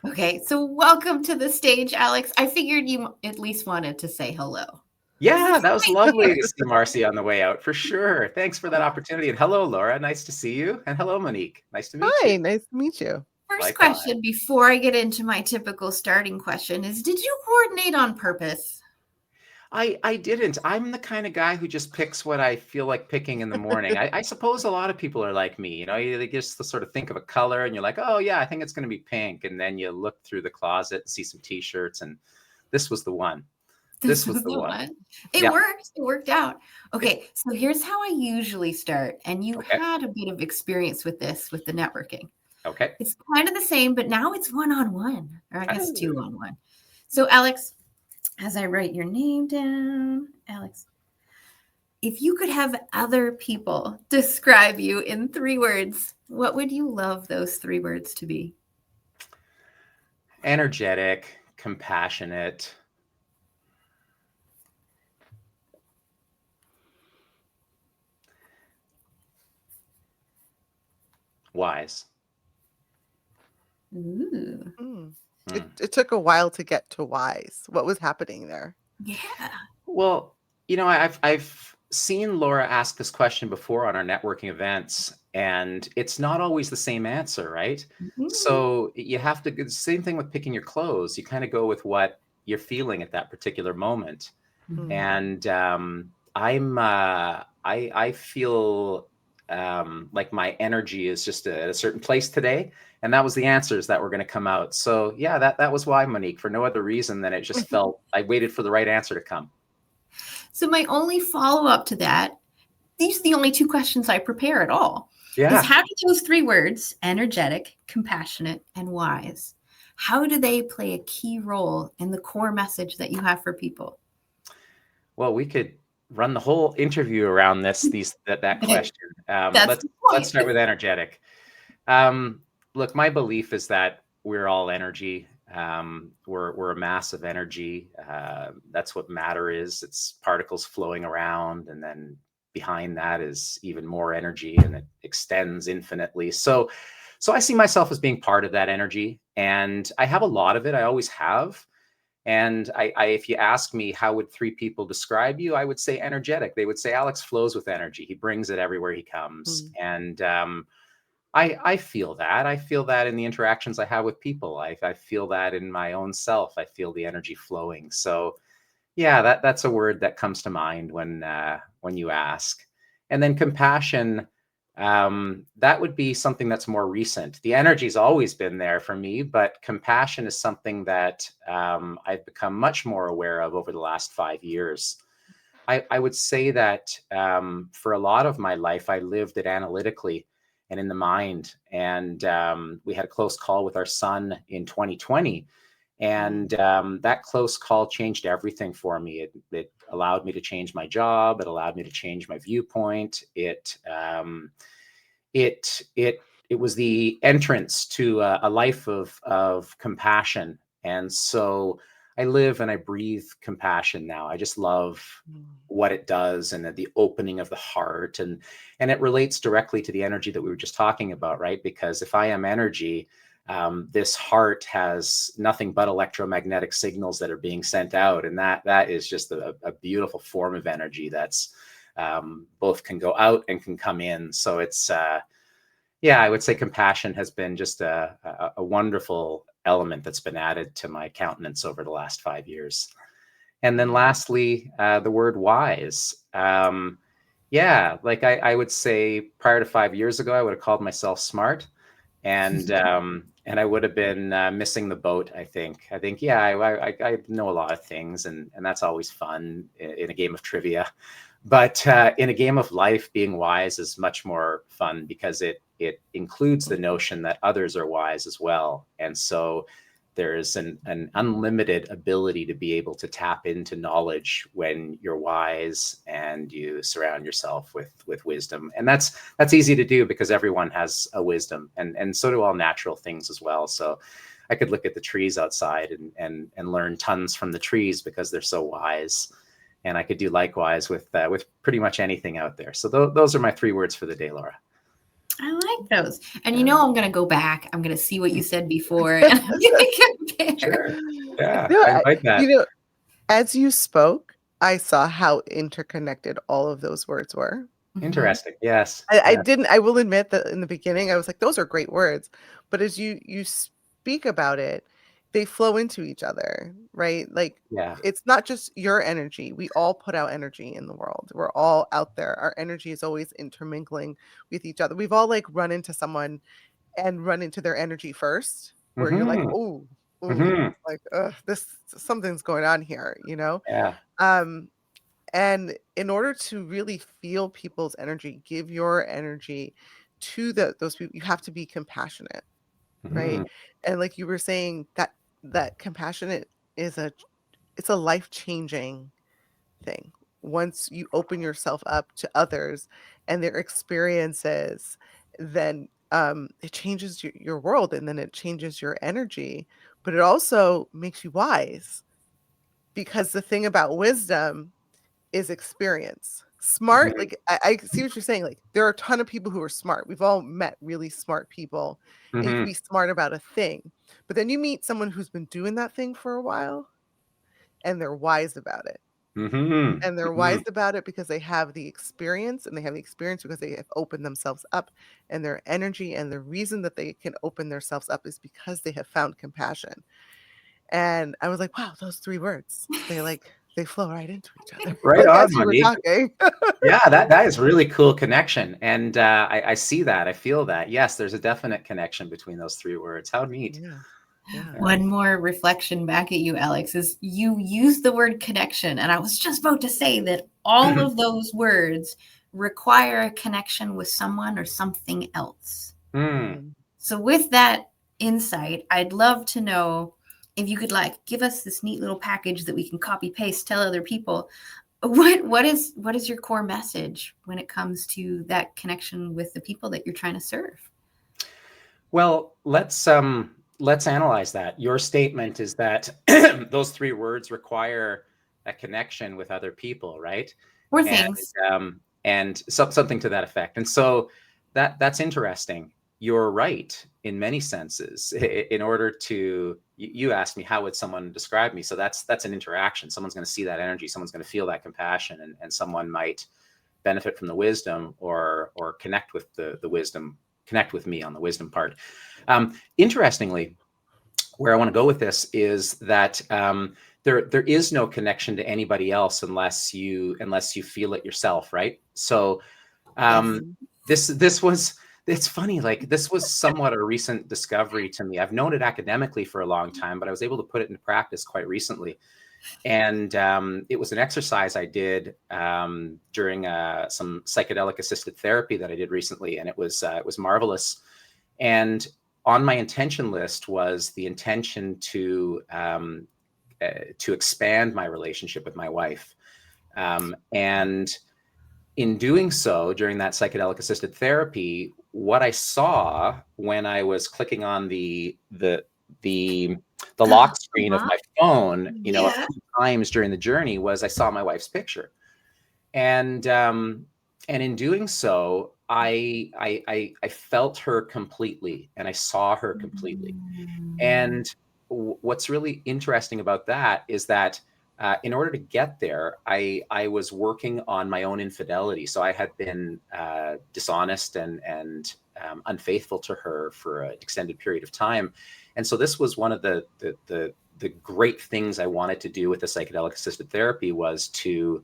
Okay, so welcome to the stage, Alex. I figured you at least wanted to say hello. Yeah, that was lovely to see Marcy on the way out, for sure. Thanks for that opportunity. And hello, Laura. Nice to see you. And hello, Monique. Nice to meet you. Hi, nice to meet you. First Likewise. question before I get into my typical starting question is, did you coordinate on purpose? I didn't. I'm the kind of guy who just picks what I feel like picking in the morning. I suppose a lot of people are like me. You just sort of think of a color and you're like, oh, yeah, I think it's going to be pink. And then you look through the closet and see some T-shirts, and this was the one. This This was was the the one. one. It Yeah. worked. It worked out. Yeah. Okay, so here's how I usually start. And you Okay. had a bit of experience with this with the networking. Okay. It's kind of the same, but now it's one-on-one, or I guess Oh. two-on-one. So, Alex, as I write your name down, Alex, if you could have other people describe you in 3 words, what would you love those 3 words to be? Energetic, compassionate, wise. Ooh, Mm. It, Hmm. it took a while to get to wise. What was happening there? yeah. Well, I've seen Laura ask this question before on our networking events, and it's not always the same answer, right? Mhm. So you have to, the same thing with picking your clothes. You kind of go with what you're feeling at that particular moment. Mm. And I feel like my energy is just at a certain place today, and that was the answers that were going to come out. So yeah, that was why, Monique, for no other reason than it just felt I waited for the right answer to come. So, my only follow up to that, these are the only 2 questions I prepare at all, is Yeah. how do those 3 words, energetic, compassionate, and wise, how do they play a key role in the core message that you have for people? Well, we could run the whole interview around that question. That's Let's the let's point. start with energetic. Um, Look, my belief is that we're all energy. We're a mass of energy. That's what matter is. It's particles flowing around, and then behind that is even more energy, and it extends infinitely. So I see myself as being part of that energy, and I have a lot of it. I always have. And if you ask me how would 3 people describe you, I would say energetic. They would say Alex flows with energy. He brings it everywhere he comes, Mm. and I feel that. I feel that in the interactions I have with people. I feel that in my own self. I feel the energy flowing. So yeah, that's a word that comes to mind when you ask. And then compassion, that would be something that's more recent. The energy's always been there for me, but compassion is something that I've become much more aware of over the last 5 years. I would say that for a lot of my life, I lived it analytically and in the mind. And we had a close call with our son in 2020. Mm. And that close call changed everything for me. It allowed me to change my job. It allowed me to change my viewpoint. It was the entrance to a life of compassion. And so I live and I breathe compassion now. I just love Mm. what it does, and the opening of the heart, and it relates directly to the energy that we were just talking about, right? Because if I am energy, this heart has nothing but electromagnetic signals that are being sent out, and that is just a beautiful form of energy that's both can go out and can come in. So it's yeah, I would say compassion has been just a wonderful element that's been added to my countenance over the last 5 years. And then Mm. lastly, the word wise. Yeah, like I would say prior to 5 years ago, I would have called myself smart, and I would have been missing the boat. I think yeah, I know a lot of things, and that's always fun in a game of trivia. But in a game of life, being wise is much more fun because it includes the Mhm. notion that others are wise as well, and so there's an unlimited ability to be able to tap into knowledge when you're wise and you surround yourself with wisdom. And that's easy to do because everyone has a wisdom, and so do all natural things as well. So I could look at the trees outside and learn tons from the trees because they're so wise. And I could do likewise with pretty much anything out there. So those are my 3 words for the day, Laura. I like those. And you know, I'm going to go back. I'm going to see what you said before, and I'm going to compare. Sure. Yeah, No, I invite that. you know, as you spoke, I saw how interconnected all of those words were. Mhm. Interesting. Yes. I Yeah. didn't. I will admit that in the beginning, I was like, "Those are great words," but as you speak about it, they flow into each other, right? Like Yeah. it's not just your energy. We all put out energy in the world. We're all out there. Our energy is always intermingling with each other. We've all like run into someone and run into their energy first, where you're like, Mm-hmm. "Oh, oh, Mm-hmm. like this something's going on here," you know. Yeah. Um, and in order to really feel people's energy, give your energy to those people, you have to be compassionate, Mm-hmm. right? And like you were saying, that compassionate is it's a life-changing thing. Once you open yourself up to others and their experiences, then it changes your world, and then it changes your energy, but it also makes you wise, because the thing about wisdom is experience. Smart, Mm-hmm. like I see what you're saying. Like there are a ton of people who are smart. We've all met really smart people, and you can Mm-hmm. be smart about a thing. But then you meet someone who's been doing that thing for a while and they're wise about it. Mm-hmm. And they're Mm-hmm. wise about it because they have the experience, and they have the experience because they have opened themselves up, and their energy, and the reason that they can open themselves up is because they have found compassion. And I was like, wow, those three words, they flow right into each other. Right Like on, as you were Monique. talking. Yeah, that is really cool connection. And I see that. I feel that. Yes, there's a definite connection between those three words. How neat. Yeah. Yeah. One more reflection back at you, Alex, is you used the word connection. And I was just about to say that all of those words require a connection with someone or something else. Mm. Mhm. So, with that insight, I'd love to know if you could like give us this neat little package that we can copy paste, tell other people. What is your core message when it comes to that connection with the people that you're trying to serve? Well, let's analyze that. Your statement is that those three words require a connection with other people, right? Or And things. something to that effect. And so that's interesting. You're right in many senses. In order to, you asked me how would someone describe me, so that's an interaction. Someone's going to see that energy. Someone's going to feel that compassion, and someone might benefit from the wisdom or connect with the wisdom, connect with me on the wisdom part. Interestingly, where I want to go with this is that there is no connection to anybody else unless you feel it yourself, right? So Yes. this was, it's funny, like this was somewhat a recent discovery to me. I've known it academically for a long time, but I was able to put it into practice quite recently. And it was an exercise I did during some psychedelic assisted therapy that I did recently, and it was marvelous. And on my intention list was the intention to expand my relationship with my wife, and in doing so, during that psychedelic assisted therapy, what I saw when I was clicking on the lock screen of my phone, a Yeah. few times during the journey, was I saw my wife's picture. And in doing so, I felt her completely, and I saw her completely. And what's really interesting about that is that in order to get there, I was working on my own infidelity. So I had been dishonest and unfaithful to her for an extended period of time. And so this was one of the great things I wanted to do with the psychedelic assisted therapy, was to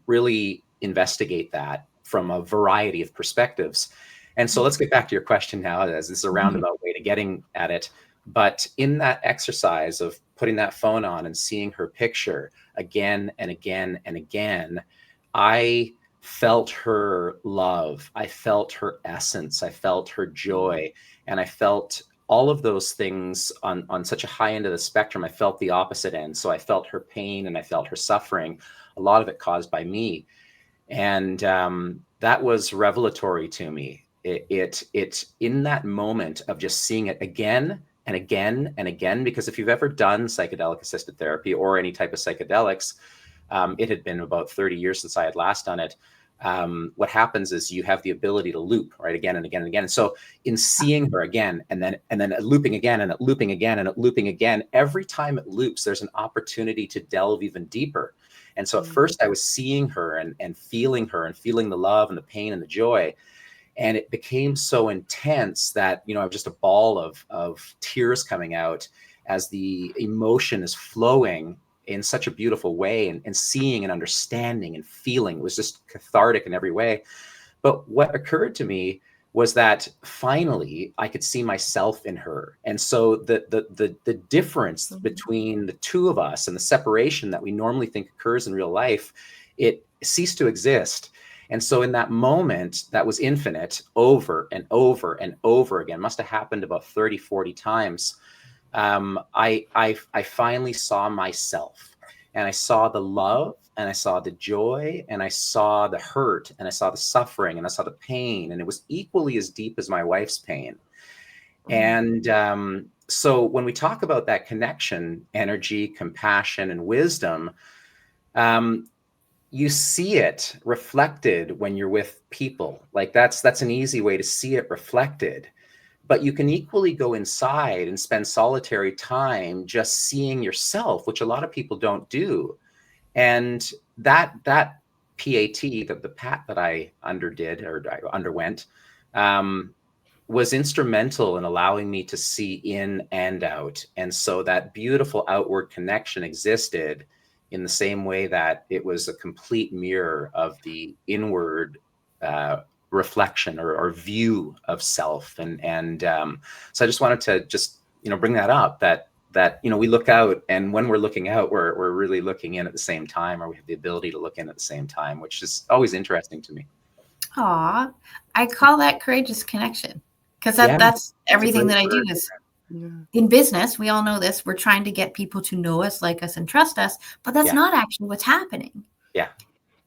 really investigate that from a variety of perspectives. And so let's get back to your question now, as this is a roundabout way to getting at it. But in that exercise of putting that phone on and seeing her picture again and again and again, I felt her love. I felt her essence. I felt her joy. And I felt all of those things on such a high end of the spectrum. I felt the opposite end. So I felt her pain and I felt her suffering, a lot of it caused by me. And that was revelatory to me. It in that moment of just seeing it again and again and again, because if you've ever done psychedelic assisted therapy or any type of psychedelics, it had been about 30 years since I had last done it. what happens is you have the ability to loop, right, again and again and again. And so in seeing her again, and then looping again, and looping again, and looping again, every time it loops, there's an opportunity to delve even deeper. And so at first I was seeing her and feeling her and feeling the love and the pain and the joy. And it became so intense that, I was just a ball of tears coming out as the emotion is flowing in such a beautiful way, and seeing and understanding and feeling. It was just cathartic in every way. But what occurred to me was that finally I could see myself in her. And so the difference between the two of us and the separation that we normally think occurs in real life, it ceased to exist. And so in that moment that was infinite, over and over and over again, must have happened about 30, 40 times. I finally saw myself, and I saw the love, and I saw the joy, and I saw the hurt, and I saw the suffering, and I saw the pain, and it was equally as deep as my wife's pain. And so when we talk about that connection, energy, compassion, and wisdom, you see it reflected when you're with people. Like that's an easy way to see it reflected. But you can equally go inside and spend solitary time just seeing yourself, which a lot of people don't do. And that PAT, the PAT that I underwent, was instrumental in allowing me to see in and out. And so that beautiful outward connection existed in the same way that it was a complete mirror of the inward reflection or view of self. And so I just wanted to just, bring that up, that we look out, and when we're looking out, we're really looking in at the same time, or we have the ability to look in at the same time, which is always interesting to me. Aw, I call that courageous connection, because that's everything that I do is in business. We all know this. We're trying to get people to know us, like us, and trust us, but that's not actually what's happening. Yeah.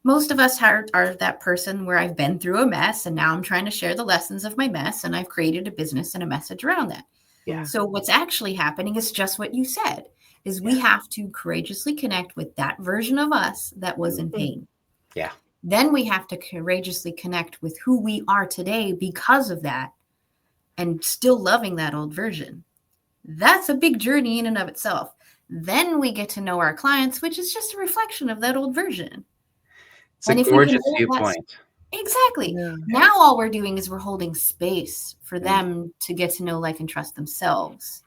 Most of us are that person where I've been through a mess, and now I'm trying to share the lessons of my mess, and I've created a business and a message around that. Yeah. So what's actually happening is just what you said, is we have to courageously connect with that version of us that was in pain. Yeah. Then we have to courageously connect with who we are today because of that, and still loving that old version. That's a big journey in and of itself. Then we get to know our clients, which is just a reflection of that old version. It's a gorgeous viewpoint. Exactly. Yeah. Now all we're doing is we're holding space for them to get to know, like, and trust themselves.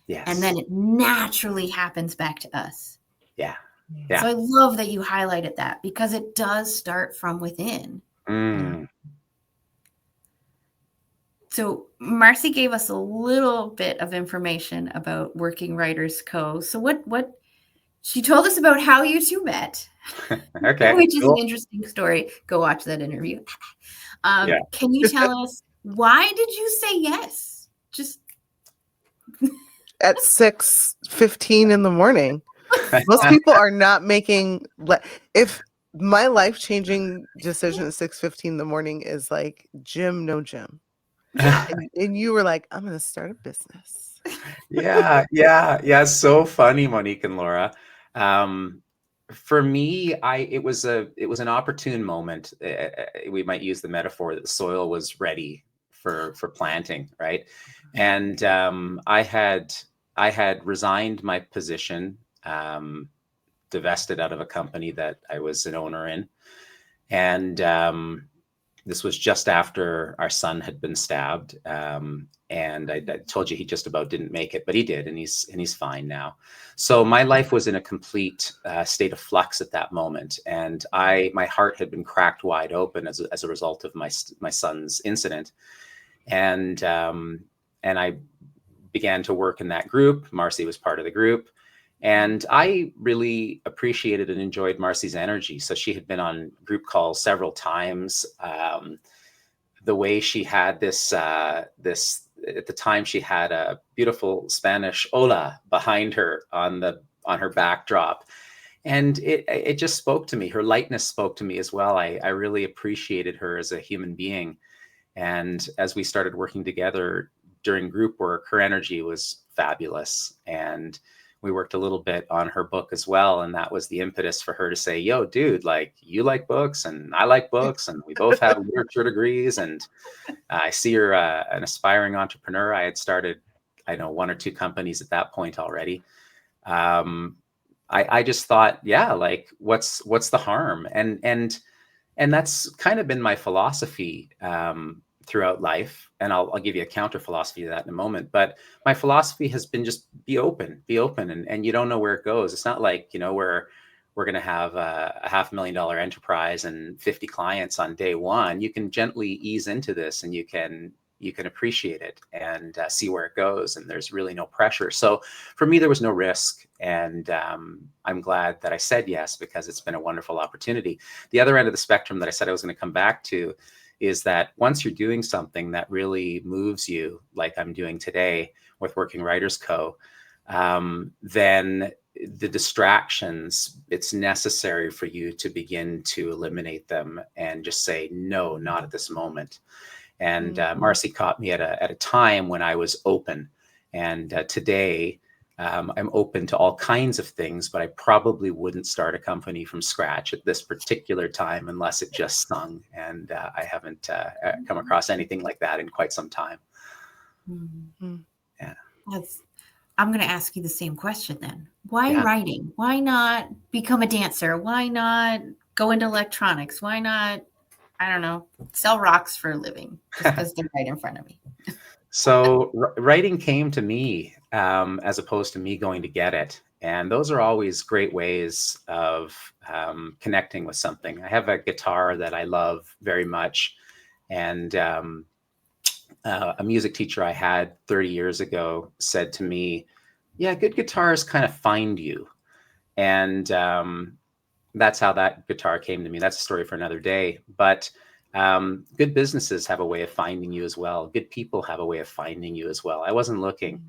Yes. And then it naturally happens back to us. Yeah. So I love that you highlighted that, because it does start from within. So Marcy gave us a little bit of information about Working Writers Co. So what she told us about how you two met. Okay. Which is an interesting story. Go watch that interview. Can you tell us, why did you say yes? Just at 6:15 in the morning. Most people are not making. If my life-changing decision at 6:15 in the morning is like gym, no gym, and you were like, I'm going to start a business. Yeah. So funny, Monique and Laura. For me, it was an opportune moment. We might use the metaphor that the soil was ready for planting, right? And I had resigned my position, divested out of a company that I was an owner in, and this was just after our son had been stabbed. And I told you he just about didn't make it, but he did, and he's fine now. So my life was in a complete state of flux at that moment, and my heart had been cracked wide open as a result of my son's incident, and I began to work in that group. Marcy was part of the group, and I really appreciated and enjoyed Marcy's energy. So she had been on group calls several times. The way she had this at the time, she had a beautiful Spanish hola behind her on her backdrop. And it just spoke to me. Her lightness spoke to me as well. I really appreciated her as a human being. And as we started working together during group work, her energy was fabulous. And we worked a little bit on her book as well. And that was the impetus for her to say, yo, dude, like you like books and I like books and we both have literature degrees. And I see you're an aspiring entrepreneur. I had started, I know, 1 or 2 companies at that point already. I just thought, yeah, like what's the harm? And that's kind of been my philosophy throughout life. And I'll give you a counter philosophy to that in a moment. But my philosophy has been just be open, and you don't know where it goes. It's not like, you know, we're going to have a $500,000 enterprise and 50 clients on day one. You can gently ease into this, and you can appreciate it and see where it goes. And there's really no pressure. So for me, there was no risk. And I'm glad that I said yes, because it's been a wonderful opportunity. The other end of the spectrum that I said I was going to come back to is that once you're doing something that really moves you, like I'm doing today with Working Writers Co., then the distractions, it's necessary for you to begin to eliminate them and just say, no, not at this moment. And Marcy caught me at a time when I was open. And today I'm open to all kinds of things, but I probably wouldn't start a company from scratch at this particular time unless it just sung. And I haven't come across anything like that in quite some time. Mm-hmm. Yeah. I'm going to ask you the same question then. Why writing? Why not become a dancer? Why not go into electronics? Why not, I don't know, sell rocks for a living just because they're right in front of me? So writing came to me as opposed to me going to get it. And those are always great ways of connecting with something. I have a guitar that I love very much. And a music teacher I had 30 years ago said to me, yeah, good guitars kind of find you. And that's how that guitar came to me. That's a story for another day. But good businesses have a way of finding you as well. Good people have a way of finding you as well. I wasn't looking.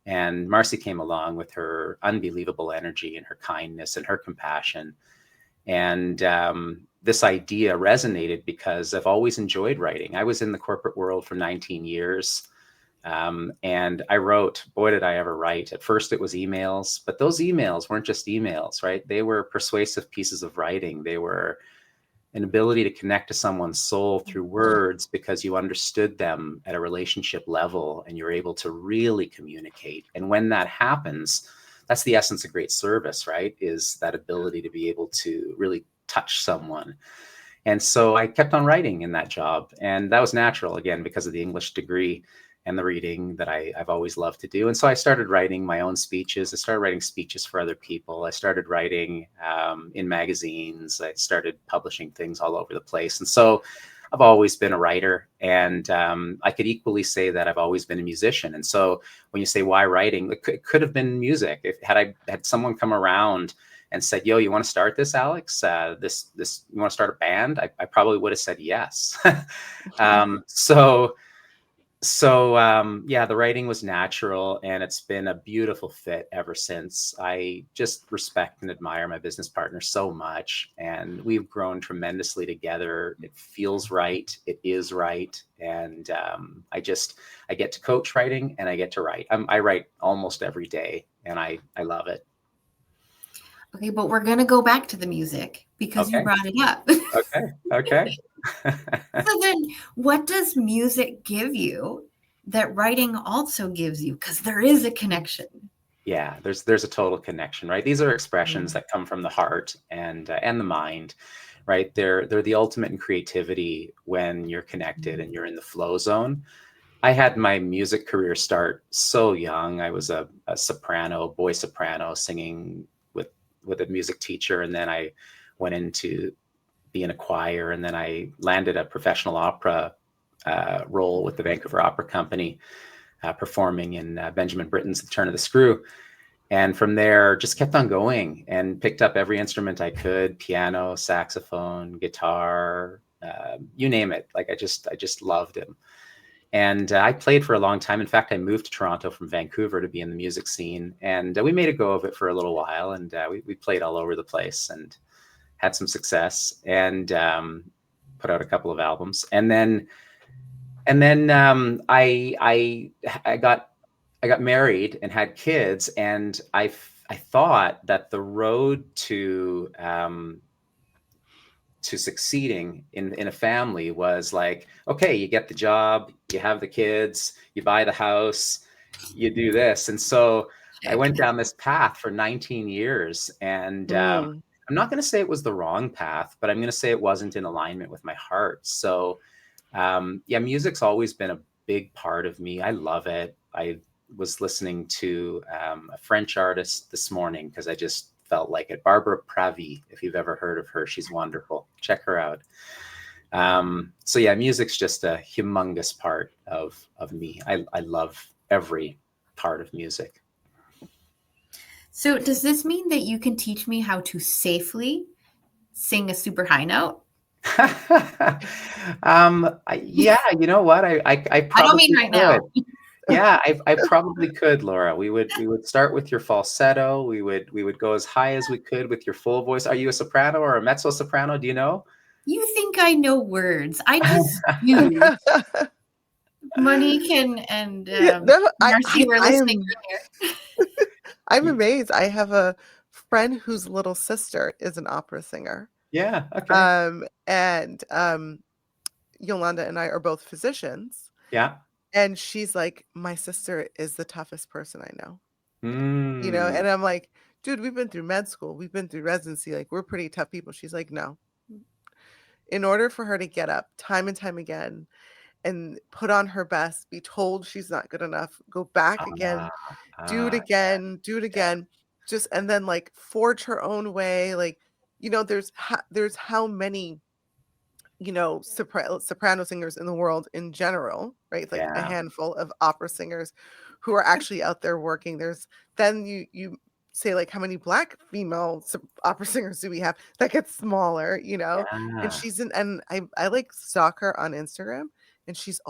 And Marcy came along with her unbelievable energy and her kindness and her compassion. And this idea resonated because I've always enjoyed writing. I was in the corporate world for 19 years. And I wrote, boy, did I ever write. At first it was emails, but those emails weren't just emails, right? They were persuasive pieces of writing. They were an ability to connect to someone's soul through words because you understood them at a relationship level and you're able to really communicate. And when that happens, that's the essence of great service, right? Is that ability to be able to really touch someone. And so I kept on writing in that job. And that was natural, again, because of the English degree and the reading that I've always loved to do. And so I started writing my own speeches. I started writing speeches for other people. I started writing in magazines. I started publishing things all over the place. And so I've always been a writer. And I could equally say that I've always been a musician. And so when you say why writing, it could have been music. Had I had someone come around and said, yo, you want to start this, Alex? This you want to start a band? I probably would have said yes. Yeah, the writing was natural, and it's been a beautiful fit ever since. I just respect and admire my business partner so much, and we've grown tremendously together. It feels right. It is right. And I get to coach writing, and I get to write. I write almost every day, and I love it. Okay, but we're going to go back to the music because you brought it up. Okay. So then what does music give you that writing also gives you? Because there is a connection. Yeah, there's a total connection, right? These are expressions that come from the heart and the mind, right? They're the ultimate in creativity when you're connected and you're in the flow zone. I had my music career start so young. I was a boy soprano, singing with a music teacher, and then I went into be in a choir, and then I landed a professional opera role with the Vancouver Opera Company, performing in Benjamin Britten's The Turn of the Screw. And from there, just kept on going and picked up every instrument I could: piano, saxophone, guitar, you name it. Like I just loved him. And I played for a long time. In fact, I moved to Toronto from Vancouver to be in the music scene, and we made a go of it for a little while. And we played all over the place and had some success, and put out a couple of albums. And then I got married and had kids, and I I thought that the road to succeeding in a family was like, okay, you get the job, you have the kids, you buy the house, you do this. And so I Check. went down this path for 19 years. And Mm. I'm not going to say it was the wrong path, but I'm going to say it wasn't in alignment with my heart. So yeah, music's always been a big part of me. I love it. I was listening to a French artist this morning because I just felt like it. Barbara Pravi, if you've ever heard of her, she's wonderful. Check her out. So yeah, music's just a humongous part of me. I love every part of music. So does this mean that you can teach me how to safely sing a super high note? Yeah, you know what? I I don't mean probably right could. now. Yeah, I probably could, Laura. We would start with your falsetto. We would go as high as we could with your full voice. Are you a soprano or a mezzo soprano? Do you know? You think I know words. I just do. Monique and Yeah, no, Marcy were I listening am earlier. I'm amazed. I have a friend whose little sister is an opera singer. Yeah. Okay. And Yolanda and I are both physicians, Yeah. and she's like, my sister is the toughest person I know. Mm. And I'm like, dude, we've been through med school, we've been through residency, like we're pretty tough people. She's like, no. In order for her to get up time and time again and put on her best, be told she's not good enough, go back again, Ah, do it ah, again, do it yeah, again, just and then like forge her own way. Like, there's how many soprano singers in the world in general, right? It's like a yeah, handful of opera singers who are actually out there working. There's then you say like how many black female opera singers do we have? That gets smaller, And yeah. I like stalk her on Instagram, and she's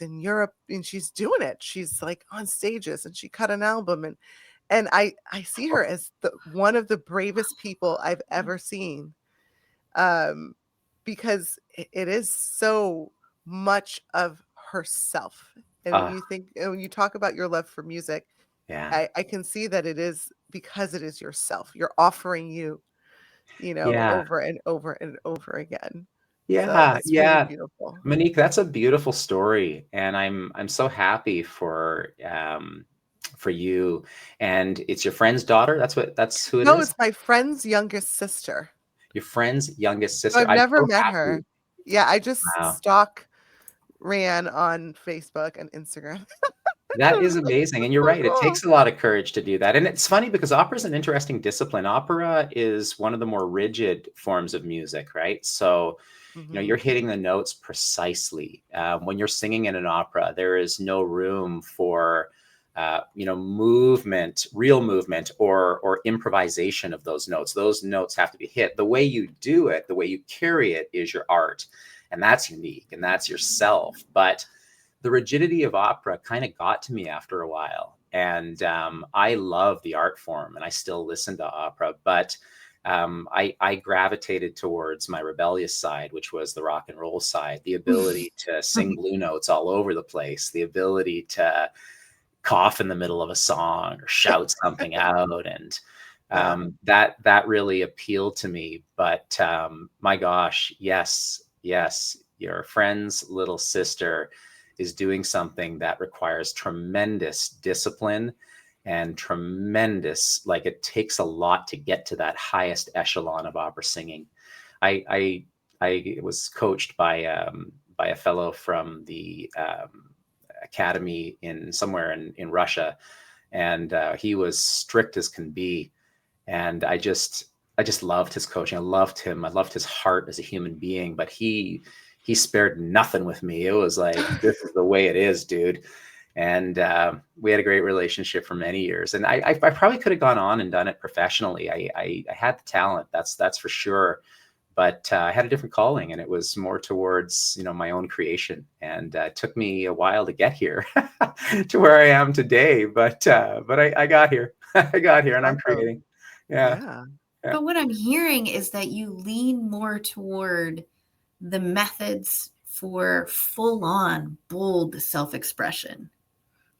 in Europe and she's doing it. She's like on stages, and she cut an album, and I see her as the one of the bravest people I've ever seen. Um, because it is so much of herself. And Ah, when you talk about your love for music, yeah, I can see that it is because it is yourself. You're offering yeah, over and over and over again. So yeah, that's really yeah. beautiful. Monique, that's a beautiful story, and I'm so happy for you. And it's your friend's daughter. That's who it No, is. it's my friend's youngest sister. Your friend's youngest So sister. I've I'm never so met happy. her. Yeah, I just Wow. stalk Ran on Facebook and Instagram. That is That's amazing. And you're so right. It cool. takes a lot of courage to do that. And it's funny because opera is an interesting discipline. Opera is one of the more rigid forms of music, right? So, Hmm. you're hitting the notes precisely. When you're singing in an opera, there is no room for, movement, real movement, or improvisation of those notes. Those notes have to be hit. The way you do it, the way you carry it, is your art, and that's unique, and that's yourself. But the rigidity of opera kind of got to me after a while. And I love the art form and I still listen to opera, but I gravitated towards my rebellious side, which was the rock and roll side, the ability to sing blue notes all over the place, the ability to cough in the middle of a song or shout something out. And Yeah. that really appealed to me. But my gosh, yes, yes, your friend's little sister is doing something that requires tremendous discipline and tremendous, like it takes a lot to get to that highest echelon of opera singing. I was coached by a fellow from the academy in somewhere in Russia, and he was strict as can be. And I just loved his coaching. I loved him. I loved his heart as a human being. But he spared nothing with me. It was like, this is the way it is, dude. And we had a great relationship for many years. And I probably could have gone on and done it professionally. I had the talent. That's for sure. But I had a different calling, and it was more towards my own creation. And it took me a while to get here to where I am today. But I got here. I got here, and I'm Awesome. creating. Yeah. Yeah. Yeah. But what I'm hearing is that you lean more toward the methods for full on, bold self expression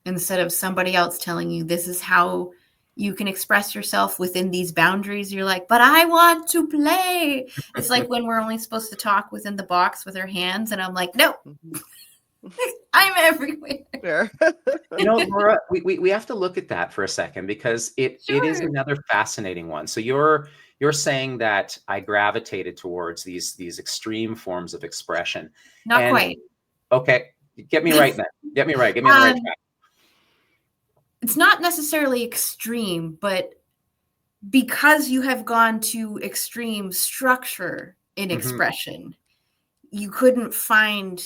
instead of somebody else telling you this is how you can express yourself within these boundaries. You're like, but I want to play. It's like when we're only supposed to talk within the box with our hands. And I'm like, no, I'm everywhere. Sure. Laura, we have to look at that for a second, because it is Sure. another fascinating one. So you're saying that I gravitated towards these extreme forms of expression. Not And quite. okay, get me right then. Get me right. Get me on the right track. It's not necessarily extreme, but because you have gone to extreme structure in expression, you couldn't find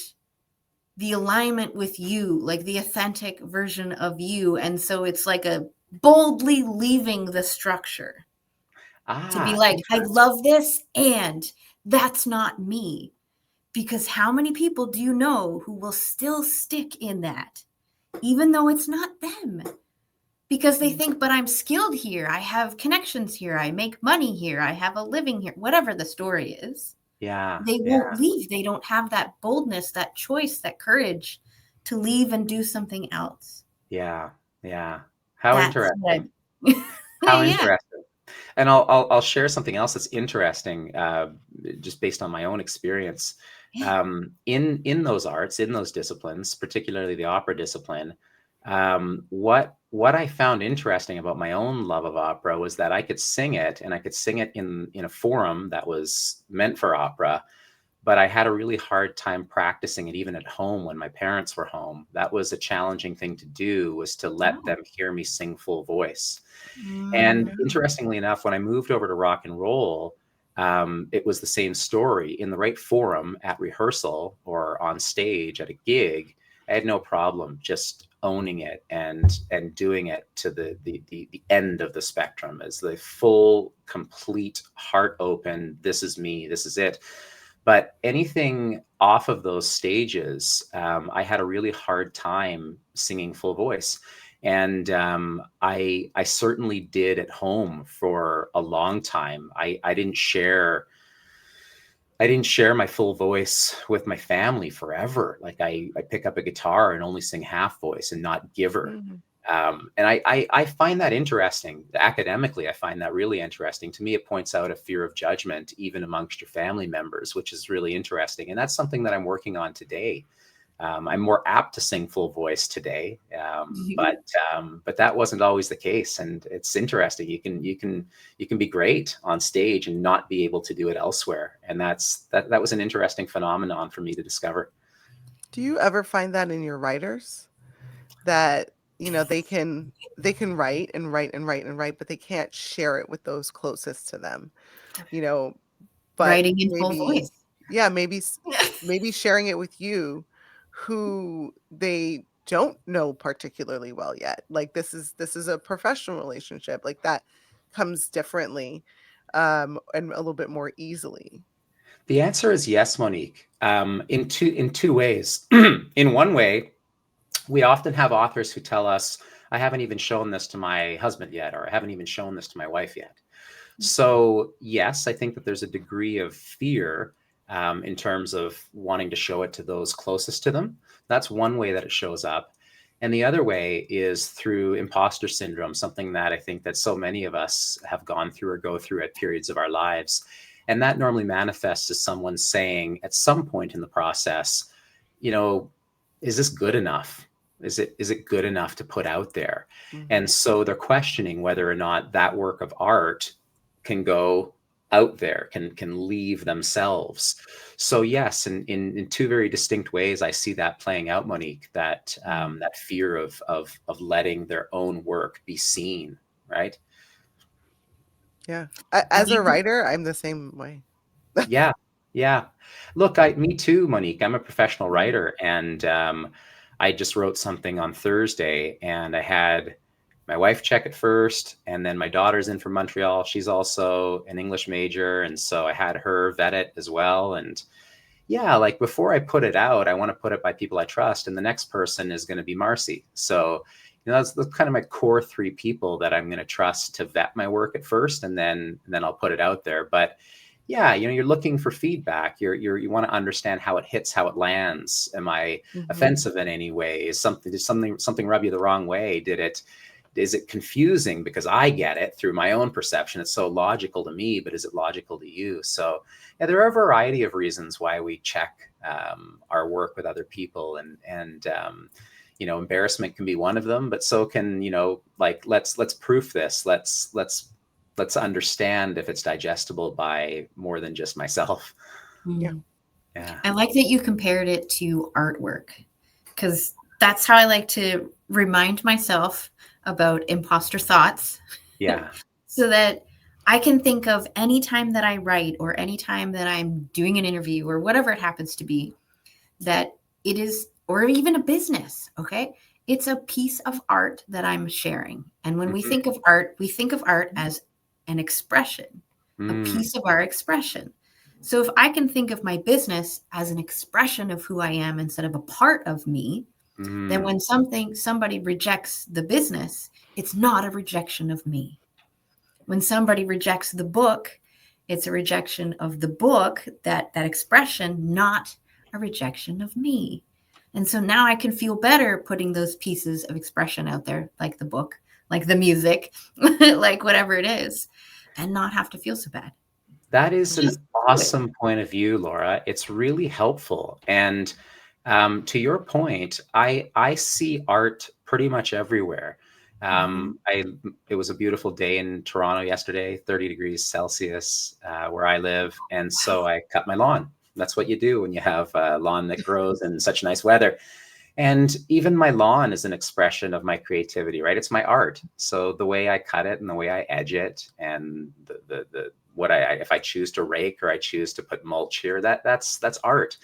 the alignment with you, like the authentic version of you. And so it's like a boldly leaving the structure to be like, I love this, and that's not me. Because how many people do you know who will still stick in that, even though it's not them? Because they think, but I'm skilled here. I have connections here. I make money here. I have a living here. Whatever the story is. Yeah. They won't leave. They don't have that boldness, that choice, that courage to leave and do something else. Yeah. Yeah. How interesting. How interesting. And I'll share something else that's interesting, just based on my own experience. In those arts, in those disciplines, particularly the opera discipline, what I found interesting about my own love of opera was that I could sing it, and I could sing it in a forum that was meant for opera, but I had a really hard time practicing it even at home when my parents were home. That was a challenging thing to do, was to let them hear me sing full voice. And interestingly enough, when I moved over to rock and roll, it was the same story. In the right forum, at rehearsal or on stage at a gig, I had no problem just owning it and doing it to the end of the spectrum, as the full, complete, heart open, this is me, this is it. But anything off of those stages, I had a really hard time singing full voice. And I certainly did at home for a long time. I didn't share my full voice with my family forever. Like I pick up a guitar and only sing half voice and not giver. And I find that interesting. Academically, I find that really interesting. To me, it points out a fear of judgment, even amongst your family members, which is really interesting. And that's something that I'm working on today. I'm more apt to sing full voice today, but that wasn't always the case. And it's interesting. You can be great on stage and not be able to do it elsewhere. And that was an interesting phenomenon for me to discover. Do you ever find that in your writers, that they can write and write and write and write, but they can't share it with those closest to them, but writing in full voice? Yeah, maybe sharing it with you, who they don't know particularly well yet. Like this is a professional relationship, like that comes differently, and a little bit more easily. The answer is yes, Monique, in two ways. In one way, we often have authors who tell us, I haven't even shown this to my husband yet, or I haven't even shown this to my wife yet. So yes, I think that there's a degree of fear in terms of wanting to show it to those closest to them. That's one way that it shows up. And the other way is through imposter syndrome, something that I think that so many of us have gone through or go through at periods of our lives. And that normally manifests as someone saying at some point in the process, is this good enough? Is it good enough to put out there? And so they're questioning whether or not that work of art can go out there, can leave themselves. So yes, in two very distinct ways, I see that playing out, Monique, that that fear of letting their own work be seen, right? Yeah. As a writer, I'm the same way. Yeah. Look, me too, Monique. I'm a professional writer, and I just wrote something on Thursday, and I had my wife check it first, and then my daughter's in from Montreal. She's also an English major, and so I had her vet it as well. And yeah, like before I put it out, I want to put it by people I trust, and the next person is going to be Marcy. So that's kind of my core three people that I'm going to trust to vet my work at first, and then I'll put it out there. But yeah, you're looking for feedback. You want to understand how it hits, how it lands. Am I offensive in any way? Did something rub you the wrong way? Did it is it confusing because I get it through my own perception? It's so logical to me, but is it logical to you? So yeah, there are a variety of reasons why we check our work with other people, and embarrassment can be one of them, but so can, like, let's proof this. Let's understand if it's digestible by more than just myself. Yeah. Yeah. I like that you compared it to artwork, because that's how I like to remind myself about imposter thoughts. Yeah. So that I can think of any time that I write or any time that I'm doing an interview or whatever it happens to be, that it is, or even a business, okay? It's a piece of art that I'm sharing. And when we think of art, we think of art as an expression, a piece of our expression. So if I can think of my business as an expression of who I am instead of a part of me, then when somebody rejects the business, it's not a rejection of me. When somebody rejects the book, it's a rejection of the book, that expression, not a rejection of me. And so now I can feel better putting those pieces of expression out there, like the book, like the music, like whatever it is, and not have to feel so bad. That is Just an do it. awesome point of view, Laura. It's really helpful. And to your point, I see art pretty much everywhere. It was a beautiful day in Toronto yesterday, 30 degrees Celsius, where I live, and so I cut my lawn. That's what you do when you have a lawn that grows in such nice weather. And even my lawn is an expression of my creativity, right? It's my art. So the way I cut it and the way I edge it, and the what if I choose to rake or I choose to put mulch here, that's art.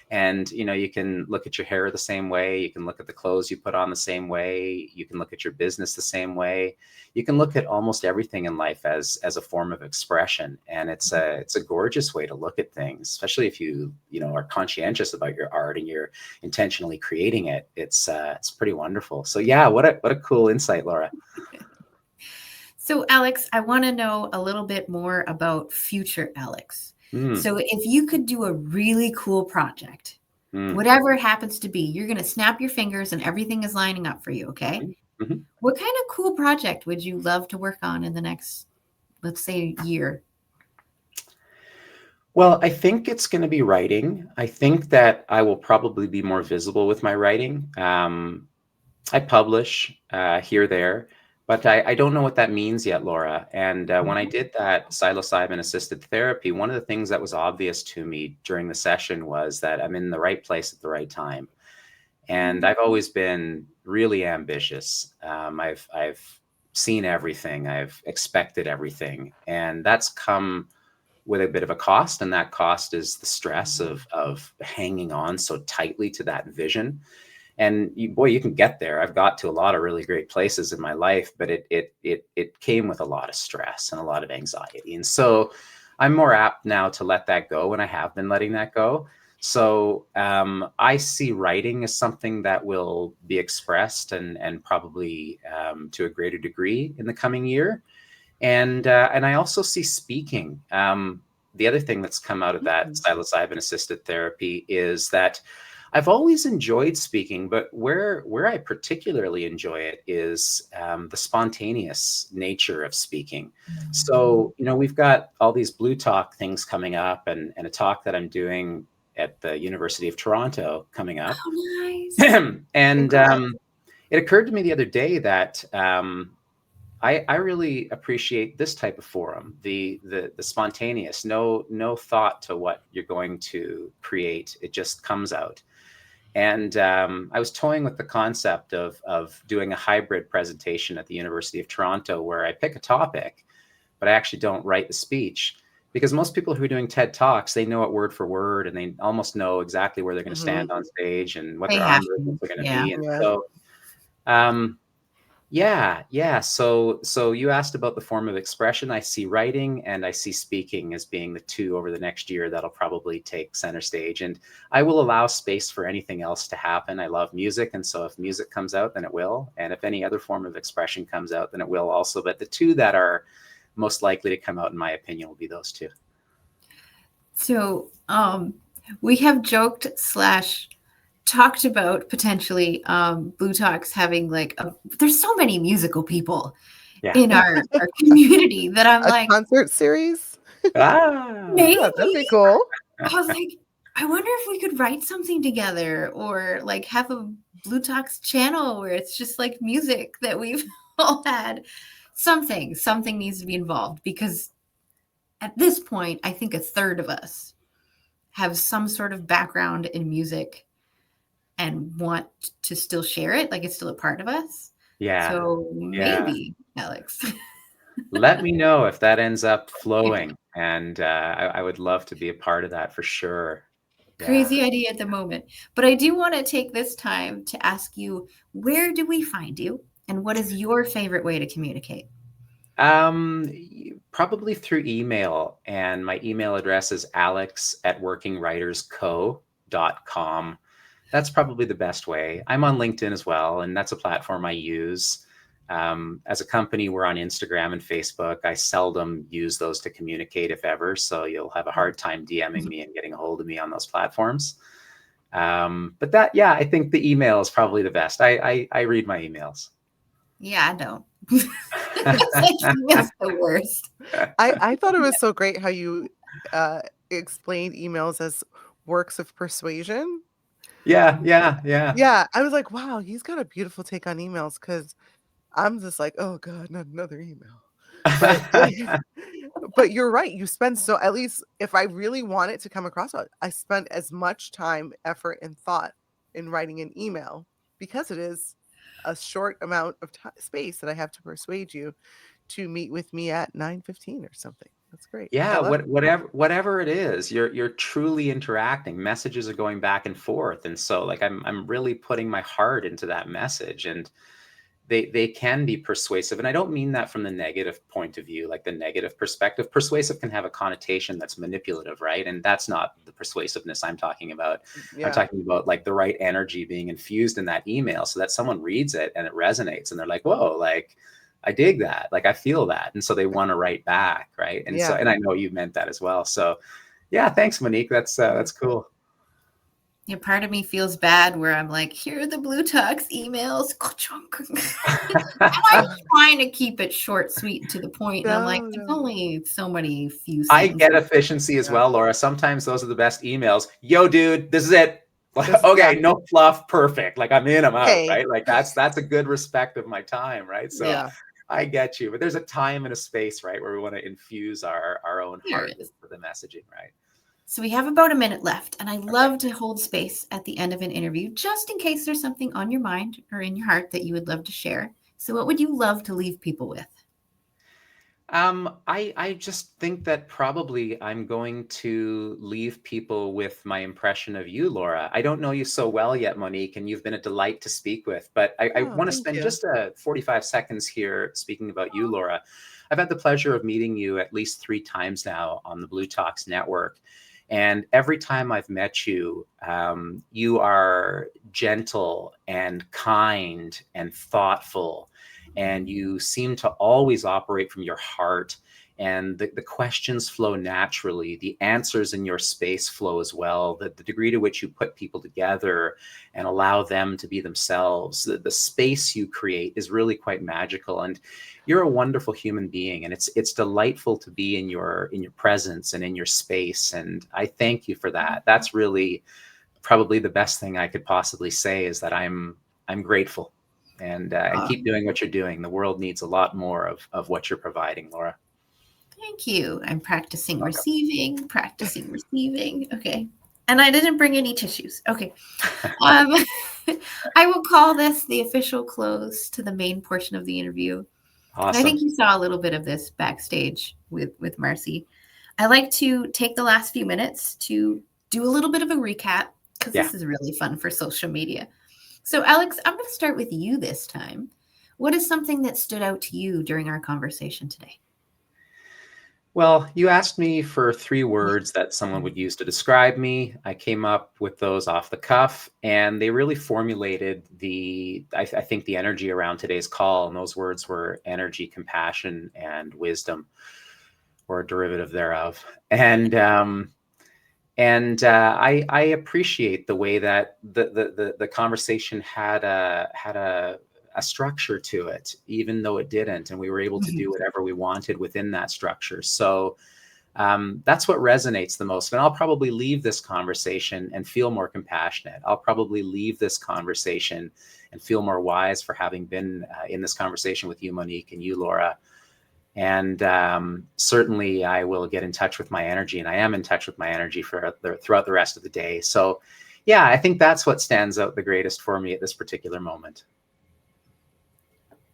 And you can look at your hair the same way, you can look at the clothes you put on the same way, you can look at your business the same way, you can look at almost everything in life as a form of expression. And it's a gorgeous way to look at things, especially if you are conscientious about your art and you're intentionally creating it. It's pretty wonderful. So yeah, what a cool insight, Laura. So Alex, I want to know a little bit more about future Alex. So if you could do a really cool project, whatever it happens to be, you're going to snap your fingers and everything is lining up for you, okay? What kind of cool project would you love to work on in the next, let's say, year? Well, I think it's going to be writing. I think that I will probably be more visible with my writing. I publish here, there, but I don't know what that means yet, Laura. And when I did that psilocybin assisted therapy, one of the things that was obvious to me during the session was that I'm in the right place at the right time. And I've always been really ambitious. I've seen everything. I've expected everything, and that's come with a bit of a cost. And that cost is the stress of hanging on so tightly to that vision. And you can get there. I've got to a lot of really great places in my life, but it came with a lot of stress and a lot of anxiety. And so I'm more apt now to let that go, and I have been letting that go. So I see writing as something that will be expressed and probably to a greater degree in the coming year. And I also see speaking. The other thing that's come out of that psilocybin assisted therapy is that I've always enjoyed speaking, but where I particularly enjoy it is the spontaneous nature of speaking. So, we've got all these Blue Talk things coming up, and a talk that I'm doing at the University of Toronto coming up. Oh, nice. And it occurred to me the other day that I really appreciate this type of forum, the spontaneous, no thought to what you're going to create. It just comes out. And I was toying with the concept of doing a hybrid presentation at the University of Toronto where I pick a topic, but I actually don't write the speech. Because most people who are doing TED Talks, they know it word for word, and they almost know exactly where they're going to stand on stage and what They their have arm movements are going to yeah. be. And Yeah. so, yeah. So you asked about the form of expression. I see writing and I see speaking as being the two over the next year that'll probably take center stage. And I will allow space for anything else to happen. I love music. And so if music comes out, then it will. And if any other form of expression comes out, then it will also. But the two that are most likely to come out, in my opinion, will be those two. So we have joked / talked about potentially Blue Talks having like there's so many musical people Yeah. in our community that I'm A like, concert series? Ah. maybe. Yeah, that'd be cool. I was like, I wonder if we could write something together or like have a Blue Talks channel where it's just like music that we've all had. Something needs to be involved because at this point, I think a third of us have some sort of background in music and want to still share it. Like it's still a part of us. Yeah. So Yeah. maybe, Alex. Let me know if that ends up flowing. And I would love to be a part of that for sure. Yeah. Crazy idea at the moment. But I do want to take this time to ask you, where do we find you? And what is your favorite way to communicate? Probably through email. And my email address is alex@workingwritersco.com. That's probably the best way. I'm on LinkedIn as well, and that's a platform I use. As a company, we're on Instagram and Facebook. I seldom use those to communicate, if ever. So you'll have a hard time DMing me and getting a hold of me on those platforms. But I think the email is probably the best. I read my emails. Yeah, I don't. It's like email's the worst. I thought it was so great how you explained emails as works of persuasion. Yeah. Yeah, I was like, wow, he's got a beautiful take on emails because I'm just like, oh God, not another email. But but you're right. You spend at least if I really want it to come across, I spent as much time, effort, and thought in writing an email because it is a short amount of space that I have to persuade you to meet with me at 9:15 or something. That's great. I Yeah, love it. whatever it is, you're truly interacting. Messages are going back and forth, and so like I'm really putting my heart into that message, and they can be persuasive. And I don't mean that from the negative point of view, like the negative perspective. Persuasive can have a connotation that's manipulative, right? And that's not the persuasiveness I'm talking about. I'm Yeah. talking about like the right energy being infused in that email so that someone reads it and it resonates and they're like, whoa, like I dig that, like I feel that. And so they want to write back, right? And so, Yeah. and I know you meant that as well. So yeah, thanks, Monique. That's cool. Yeah, part of me feels bad where I'm like, here are the Blue Talks emails. I'm trying to keep it short, sweet, and to the point. And I'm like, No, there's no. only so many few I sentences. get efficiency as Yeah. well, Laura. Sometimes those are the best emails. Yo, dude, this is it. Like, Yeah. okay, no fluff, perfect. Like I'm in, I'm out, Hey. right? Like that's a good respect of my time, right? So Yeah. I get you, but there's a time and a space, right, where we want to infuse our own There heart it is. with the messaging, right? So we have about a minute left, and I love to hold space at the end of an interview, just in case there's something on your mind or in your heart that you would love to share. So what would you love to leave people with? I just think that probably I'm going to leave people with my impression of you, Laura. I don't know you so well yet, Monique, and you've been a delight to speak with, but I Oh, want to thank spend you. just 45 seconds here speaking about you, Laura. I've had the pleasure of meeting you at least 3 times now on the Blue Talks network. And every time I've met you, you are gentle and kind and thoughtful, and you seem to always operate from your heart. And the questions flow naturally. The answers in your space flow as well. The degree to which you put people together and allow them to be themselves, the space you create is really quite magical. And you're a wonderful human being, and it's delightful to be in your presence and in your space. And I thank you for that. That's really probably the best thing I could possibly say, is that I'm grateful, and keep doing what you're doing. The world needs a lot more of what you're providing, Laura. Thank you. I'm practicing Welcome. receiving. Okay. And I didn't bring any tissues. Okay. I will call this the official close to the main portion of the interview. And I Awesome. think you saw a little bit of this backstage with Marcy. I like to take the last few minutes to do a little bit of a recap because Yeah. this is really fun for social media. So, Alex, I'm going to start with you this time. What is something that stood out to you during our conversation today? Well, you asked me for 3 words that someone would use to describe me. I came up with those off the cuff, and they really formulated I think the energy around today's call. And those words were energy, compassion, and wisdom, or a derivative thereof. And And I appreciate the way that the conversation had a structure to it, even though it didn't, and we were able to do whatever we wanted within that structure. So that's what resonates the most. And I'll probably leave this conversation and feel more compassionate. I'll probably leave this conversation and feel more wise for having been in this conversation with you, Monique, and you, Laura. And certainly I will get in touch with my energy, and I am in touch with my energy throughout the rest of the day. So yeah, I think that's what stands out the greatest for me at this particular moment.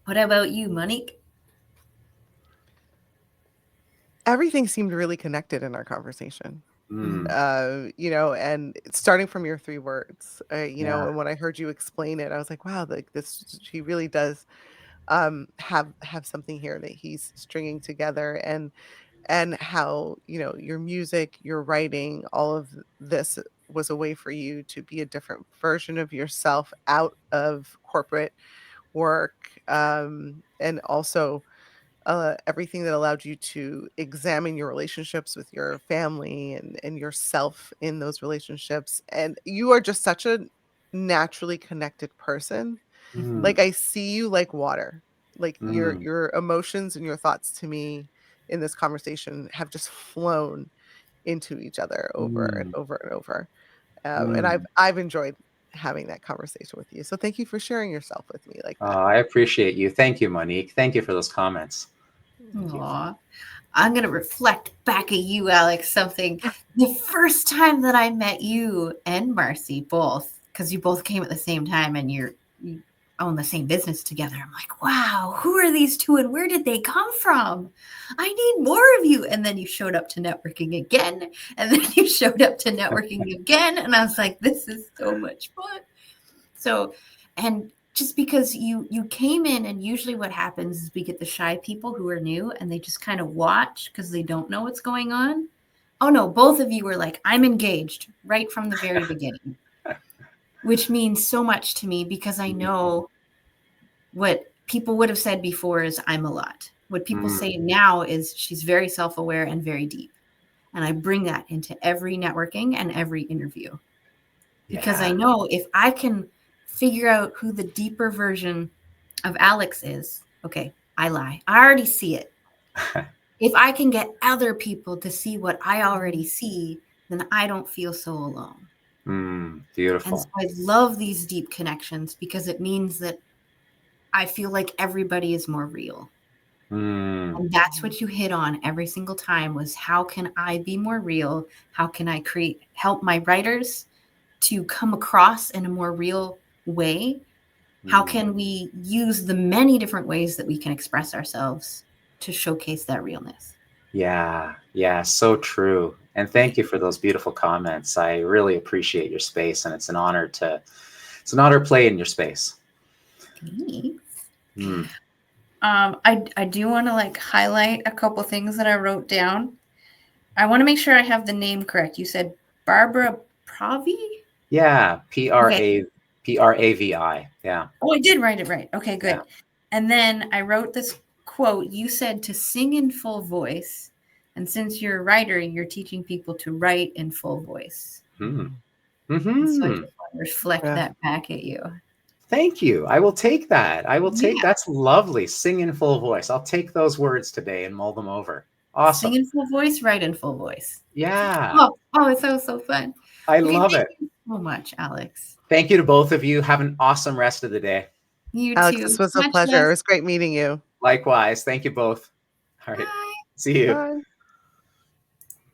What about you, Monique? Everything seemed really connected in our conversation. Mm. You know, and starting from your 3 words, you know, Yeah. and when I heard you explain it, I was like, wow, like this, he really does have something here that he's stringing together. And how, you know, your music, your writing, all of this was a way for you to be a different version of yourself out of corporate work, and also everything that allowed you to examine your relationships with your family and yourself in those relationships. And you are just such a naturally connected person. Mm. Like, I see you like water. Like, Mm. your emotions and your thoughts to me in this conversation have just flown into each other over and Mm. over and over. And Mm. I've enjoyed having that conversation with you. So thank you for sharing yourself with me like that. I appreciate you. Thank you, Monique. Thank you for those comments. Thank you. Aw. I'm going to reflect back at you, Alex, something. The first time that I met you and Marcy both, because you both came at the same time and you own the same business together. I'm like, wow, who are these two and where did they come from? I need more of you. And then you showed up to networking again. And then you showed up to networking again. And I was like, this is so much fun. So, and just because you came in, and usually what happens is we get the shy people who are new and they just kind of watch because they don't know what's going on. Oh no, both of you were like, I'm engaged right from the very beginning, which means so much to me because I know what people would have said before is I'm a lot. What people say now is she's very self-aware and very deep. And I bring that into every networking and every interview because I know if I can figure out who the deeper version of Alex is, okay, I lie. I already see it. If I can get other people to see what I already see, then I don't feel so alone. Beautiful. And so I love these deep connections because it means that I feel like everybody is more real. And that's what you hit on every single time was how can I be more real? How can I help my writers to come across in a more real way? How can we use the many different ways that we can express ourselves to showcase that realness? Yeah, so true. And thank you for those beautiful comments. I really appreciate your space, and it's an honor to play in your space. Thanks. I do want to like highlight a couple things that I wrote down. I want to make sure I have the name correct. You said Barbara Pravi? Yeah, Pravi. Yeah. Oh, I did write it right. Okay, good. Yeah. And then I wrote this quote. You said to sing in full voice. And since you're a writer, you're teaching people to write in full voice. So I just want to reflect that back at you. Thank you. I will take that. That's lovely. Sing in full voice. I'll take those words today and mull them over. Awesome. Sing in full voice, write in full voice. Yeah. Oh, it's so fun. I love it. Thank you so much, Alex. Thank you to both of you. Have an awesome rest of the day. You Alex, too. this was a pleasure. It was great meeting you. Likewise. Thank you both. All right. Bye. See you. Bye.